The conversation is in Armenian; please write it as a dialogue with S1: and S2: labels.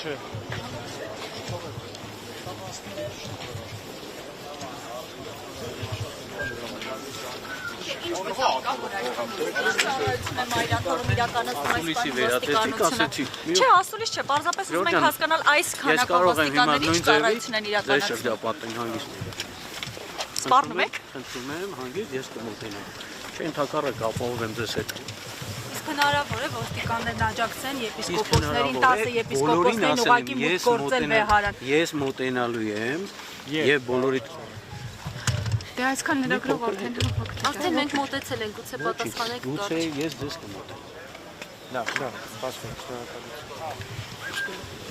S1: չէ։
S2: Ասուլիսի վերադեցիք, ասեցիք։
S3: Չէ, ասուլիս չէ, պարզապես ուզում ենք հասկանալ այս քանակով ոստիկանների ինչ ծառայություն են իրականացնում։
S2: Ձեր շրջապատեն հանգիստ։
S3: Սպառնում եք։
S2: Խնդրում եմ, հանգիստ ես կմոտենամ։ Չէ, ընդհակառակ ապահովեմ ձեզ հետ։
S3: Իսկ հնարավոր է ոստիկաններն աջակցեն եպիսկոպոսներին, 10 եպիսկոպոսներին ուղղակի մուտք գործել վեհարան։
S2: Ես մոտենալու եմ եւ բոլորիդ
S3: Դե այսքան լրագրող արդեն Արդեն մենք մոտեցել ենք, գուցե պատասխանեք կարճ։
S2: Գուցե ես ձեզ կմոտենամ։
S1: Լավ, սպասում, շնորհակալություն։